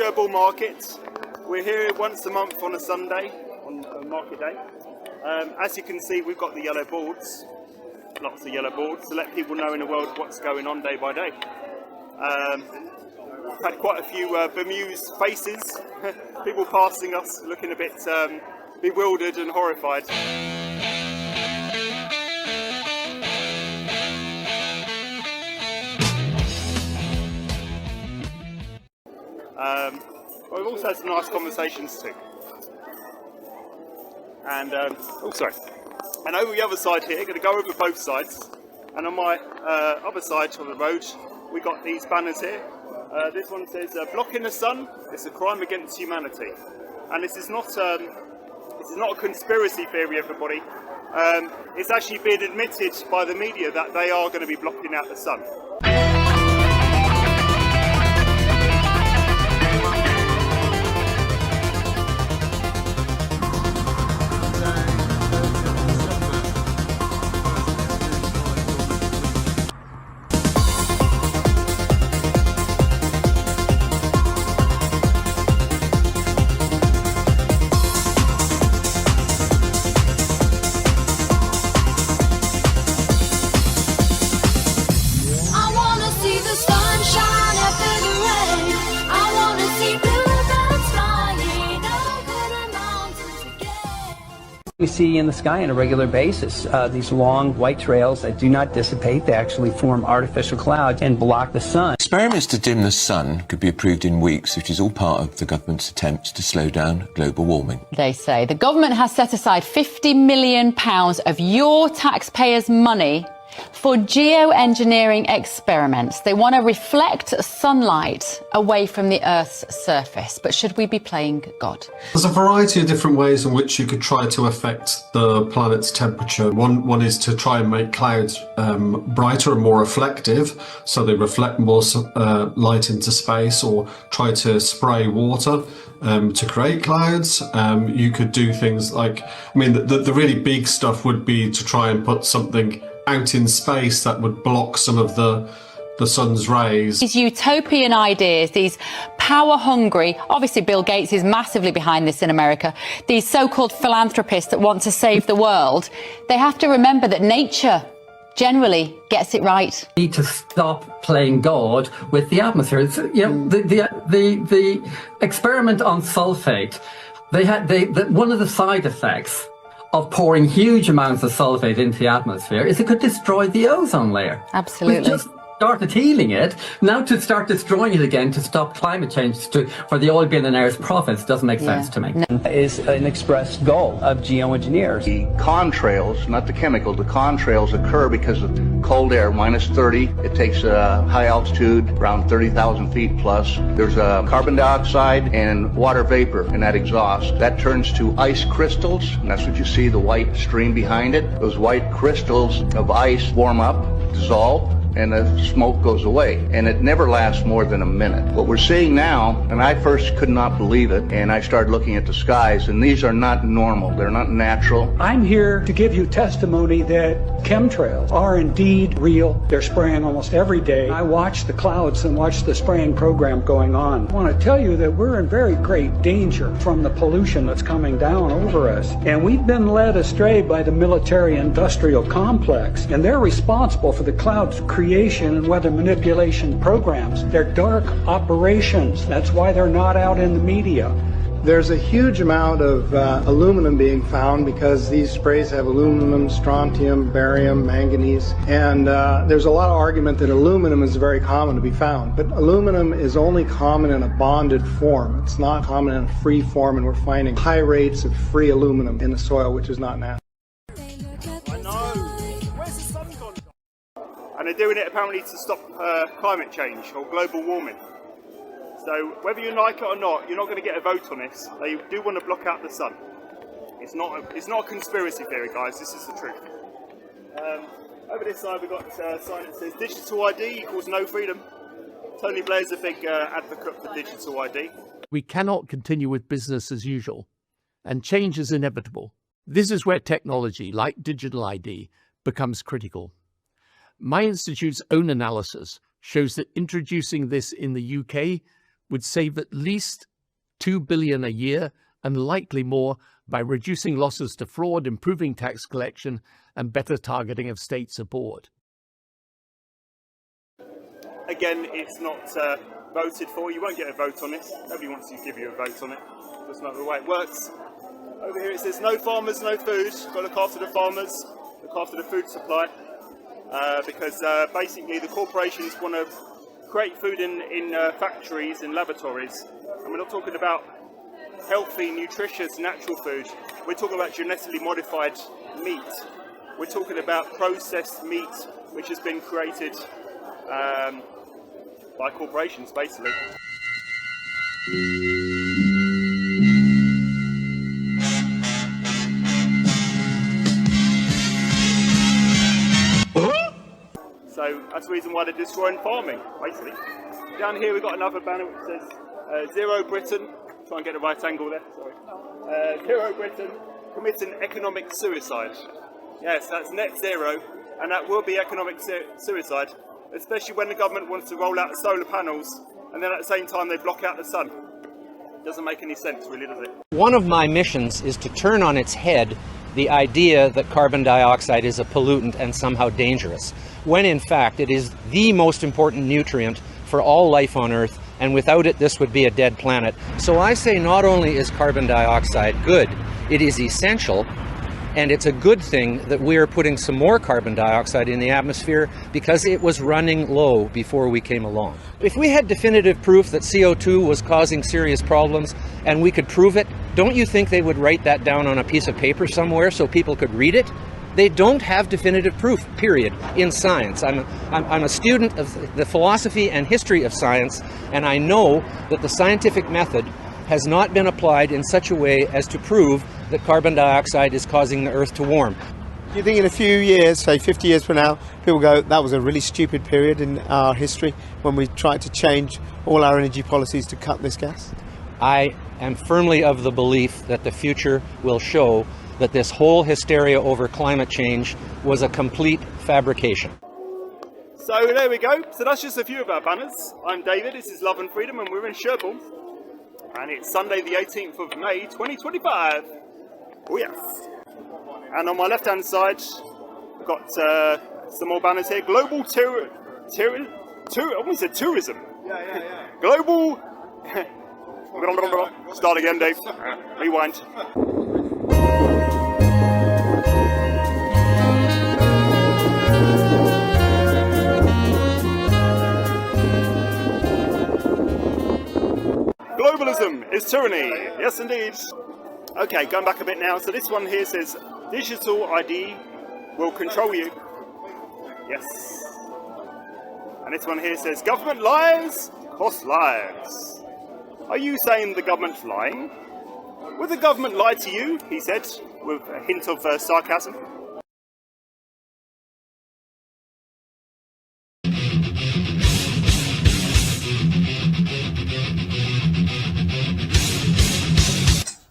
Sherborne Market. We're here once a month on a Sunday, on market day. As you can see, we've got the yellow boards, lots of yellow boards, to let people know in the world what's going on day by day. We've had quite a few bemused faces, people passing us looking a bit bewildered and horrified. We've also had some nice conversations too. And and over the other side here, going to go over both sides. And on my other side of the road, we got these banners here. This one says, "Blocking the sun is a crime against humanity." And this is not a conspiracy theory, everybody. It's actually been admitted by the media that they are going to be blocking out the sun. We see in the sky on a regular basis these long white trails that do not dissipate. They actually form artificial clouds and block the sun. Experiments to dim the sun could be approved in weeks, which is all part of the government's attempts to slow down global warming. They say the government has set aside £50 million of your taxpayers' money for geoengineering experiments. They want to reflect sunlight away from the Earth's surface. But should we be playing God? There's a variety of different ways in which you could try to affect the planet's temperature. One is to try and make clouds brighter and more reflective, so they reflect more light into space, or try to spray water to create clouds. You could do things like, I mean, the really big stuff would be to try and put something out in space that would block some of the sun's rays. These utopian ideas, these power-hungry, obviously Bill Gates is massively behind this in America, these so-called philanthropists that want to save the world, they have to remember that nature generally gets it right. We need to stop playing God with the atmosphere. You know, the experiment on sulfate, one of the side effects of pouring huge amounts of sulfate into the atmosphere is it could destroy the ozone layer. Absolutely. We've just started healing it. Now to start destroying it again to stop climate change for the oil billionaires' profits doesn't make sense to me. No. Is an expressed goal of geoengineers. The contrails, not the chemical, the contrails occur because of cold air, minus 30. It takes high altitude, around 30,000 feet plus. There's carbon dioxide and water vapor in that exhaust. That turns to ice crystals, and that's what you see, the white stream behind it. Those white crystals of ice warm up, dissolve, and the smoke goes away, and it never lasts more than a minute. What we're seeing now, and I first could not believe it, and I started looking at the skies, and these are not normal, they're not natural. I'm here to give you testimony that chemtrails are indeed real. They're spraying almost every day. I watch the clouds and watch the spraying program going on. I want to tell you that we're in very great danger from the pollution that's coming down over us, and we've been led astray by the military-industrial complex, and they're responsible for the clouds creation and weather manipulation programs. They're dark operations. That's why they're not out in the media. There's a huge amount of aluminum being found because these sprays have aluminum, strontium, barium, manganese, and there's a lot of argument that aluminum is very common to be found, but aluminum is only common in a bonded form. It's not common in a free form, and we're finding high rates of free aluminum in the soil, which is not natural. I know. Where's the sun gone? And they're doing it apparently to stop climate change or global warming. So whether you like it or not, you're not going to get a vote on this. They do want to block out the sun. It's not a conspiracy theory, guys. This is the truth. Over this side we've got a sign that says digital ID equals no freedom. Tony Blair's a big advocate for digital ID. We cannot continue with business as usual, and change is inevitable. This is where technology, like digital ID, becomes critical. My institute's own analysis shows that introducing this in the UK would save at least $2 billion a year and likely more by reducing losses to fraud, improving tax collection, and better targeting of state support. Again, it's not voted for. You won't get a vote on this. Nobody wants to give you a vote on it. That's not the way it works. Over here it says no farmers, no food. Got to look after the farmers, look after the food supply, because basically the corporations want to create food in factories and laboratories. And we're not talking about healthy, nutritious, natural food. We're talking about genetically modified meat. We're talking about processed meat, which has been created by corporations, basically. So that's the reason why they're destroying farming, basically. Down here we've got another banner which says Zero Britain. Try and get the right angle there, sorry. Zero Britain committing economic suicide. Yes, that's net zero, and that will be economic suicide, especially when the government wants to roll out the solar panels and then at the same time they block out the sun. Doesn't make any sense, really, does it? One of my missions is to turn on its head the idea that carbon dioxide is a pollutant and somehow dangerous, when in fact it is the most important nutrient for all life on Earth, and without it this would be a dead planet. So I say not only is carbon dioxide good, it is essential, and it's a good thing that we are putting some more carbon dioxide in the atmosphere because it was running low before we came along. If we had definitive proof that CO2 was causing serious problems and we could prove it, don't you think they would write that down on a piece of paper somewhere so people could read it? They don't have definitive proof, period, in science. I'm a student of the philosophy and history of science, and I know that the scientific method has not been applied in such a way as to prove that carbon dioxide is causing the Earth to warm. Do you think in a few years, say 50 years from now, people go, that was a really stupid period in our history when we tried to change all our energy policies to cut this gas? I am firmly of the belief that the future will show that this whole hysteria over climate change was a complete fabrication. So there we go. So that's just a few of our banners. I'm David, this is Love and Freedom, and we're in Sherborne. And it's Sunday the 18th of May 2025. Oh yes. And on my left hand side, we've got some more banners here. Global tourism. Yeah. Global... Start again, Dave. Rewind. Globalism is tyranny. Yes, indeed. Okay, going back a bit now. So this one here says, digital ID will control you. Yes. And this one here says, government lies cost lives. Are you saying the government's lying? Will the government lie to you? He said, with a hint of sarcasm.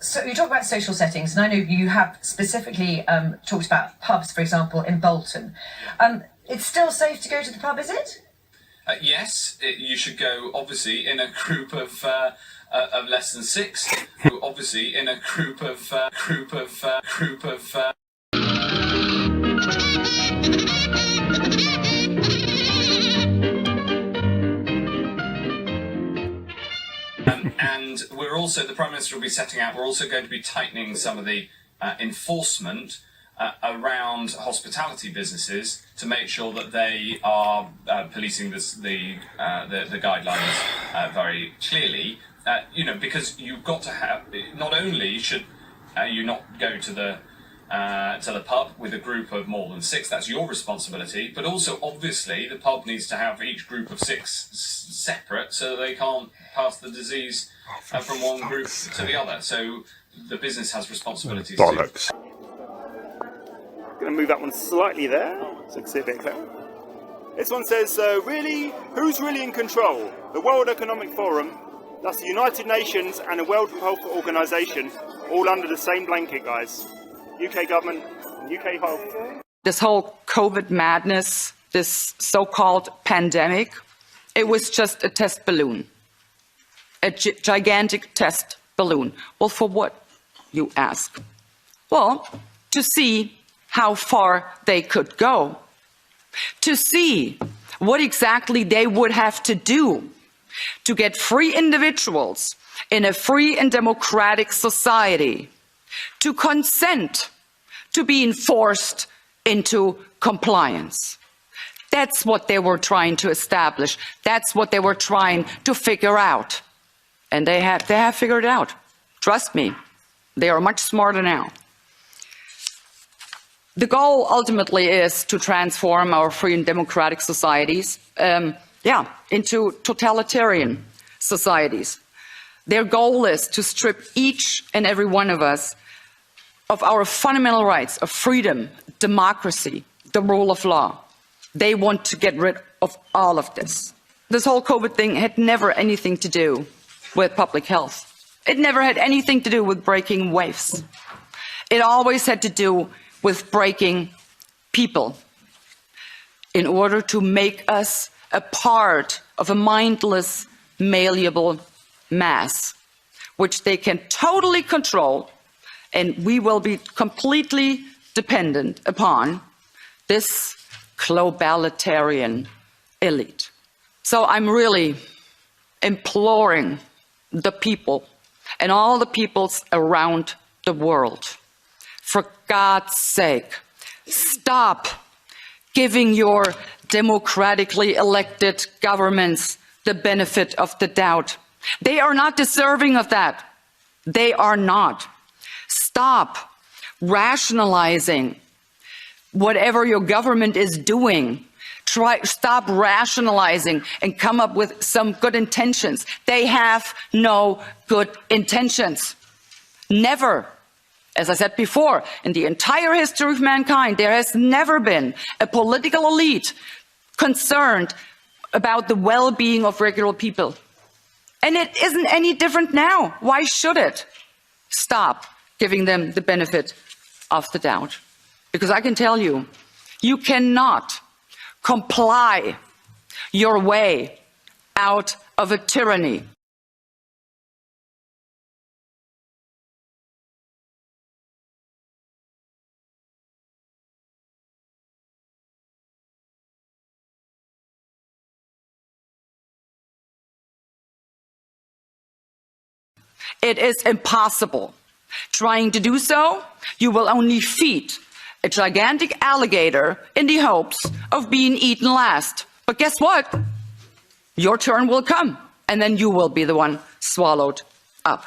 So you talk about social settings, and I know you have specifically talked about pubs, for example, in Bolton. It's still safe to go to the pub, is it? Yes, you should go, obviously, in a group of less than 6. Obviously, in a group of And we're also, the Prime Minister will be setting out, we're also going to be tightening some of the enforcement around hospitality businesses to make sure that they are policing the guidelines very clearly. Because you've got to have, not only should you not go to the pub with a group of more than 6, that's your responsibility, but also obviously the pub needs to have each group of 6 separate so they can't pass the disease from one group to the other. So the business has responsibilities Bollocks. Too. Going to move that one slightly there so you can see a bit clearer. This one says, really, who's really in control? The World Economic Forum, that's the United Nations and the World Health Organization, all under the same blanket, guys. UK government, UK health. This whole COVID madness, this so-called pandemic, it was just a test balloon. a gigantic test balloon. Well, for what, you ask? Well, to see how far they could go, to see what exactly they would have to do to get free individuals in a free and democratic society to consent to being forced into compliance. That's what they were trying to establish. That's what they were trying to figure out. And they have figured it out. Trust me, they are much smarter now. The goal ultimately is to transform our free and democratic societies, into totalitarian societies. Their goal is to strip each and every one of us of our fundamental rights of freedom, democracy, the rule of law. They want to get rid of all of this. This whole COVID thing had never anything to do with public health. It never had anything to do with breaking waves. It always had to do with breaking people in order to make us a part of a mindless, malleable mass, which they can totally control, and we will be completely dependent upon this globalitarian elite. So I'm really imploring the people and all the peoples around the world, for God's sake, stop giving your democratically elected governments the benefit of the doubt. They are not deserving of that. They are not. Stop rationalizing whatever your government is doing. Stop rationalizing and come up with some good intentions. They have no good intentions. Never. As I said before, in the entire history of mankind, there has never been a political elite concerned about the well-being of regular people. And it isn't any different now. Why should it? Stop giving them the benefit of the doubt. Because I can tell you, you cannot comply your way out of a tyranny. It is impossible. Trying to do so, you will only feed a gigantic alligator in the hopes of being eaten last. But guess what? Your turn will come, and then you will be the one swallowed up.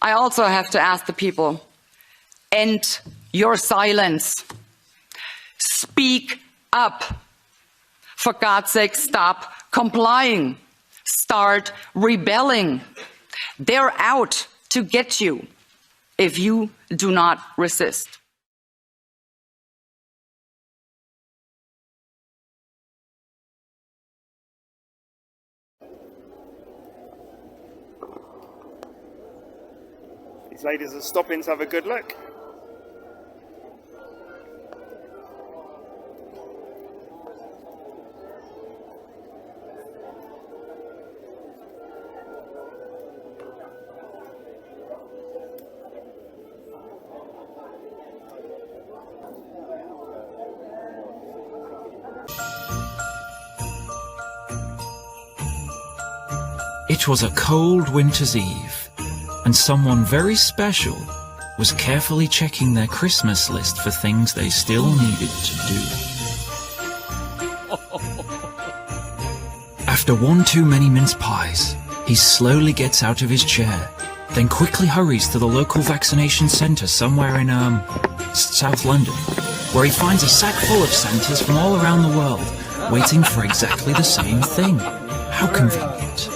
I also have to ask the people, end your silence. Speak up. For God's sake, stop complying. Start rebelling. They're out to get you if you do not resist. These ladies are stopping to have a good look. It was a cold winter's eve, and someone very special was carefully checking their Christmas list for things they still needed to do. After one too many mince pies, he slowly gets out of his chair then quickly hurries to the local vaccination centre somewhere in, South London, where he finds a sack full of Santas from all around the world, waiting for exactly the same thing. How convenient.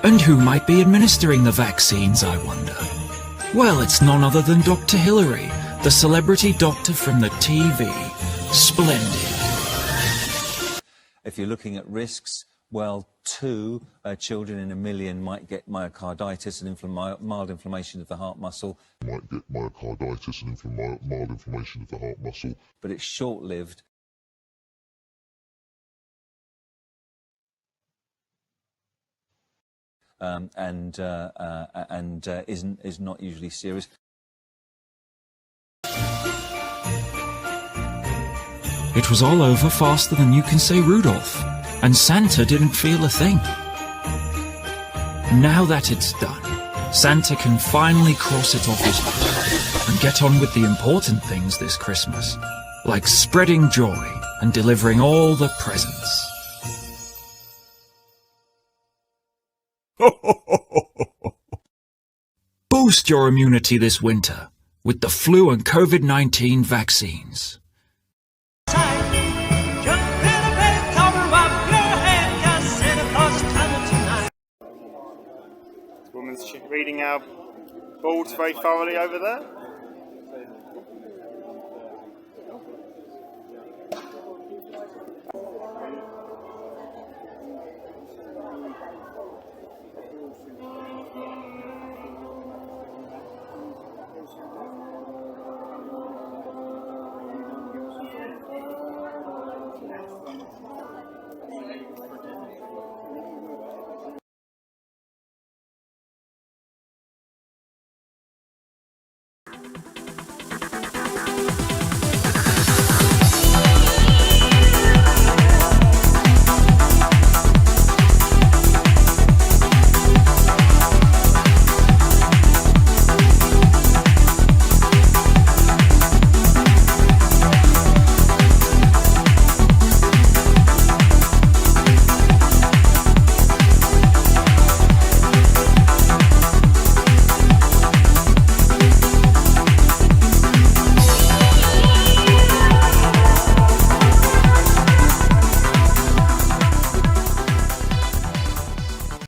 And who might be administering the vaccines, I wonder? Well, it's none other than Dr. Hillary, the celebrity doctor from the TV. Splendid. If you're looking at risks, well, 2 children in a million might get myocarditis and mild inflammation of the heart muscle. Might get myocarditis and mild inflammation of the heart muscle. But it's short-lived. Is not usually serious. It was all over faster than you can say Rudolph, and Santa didn't feel a thing. Now that it's done, Santa can finally cross it off his list and get on with the important things this Christmas, like spreading joy and delivering all the presents. Boost your immunity this winter with the flu and COVID-19 vaccines. This woman's reading our boards very thoroughly over there.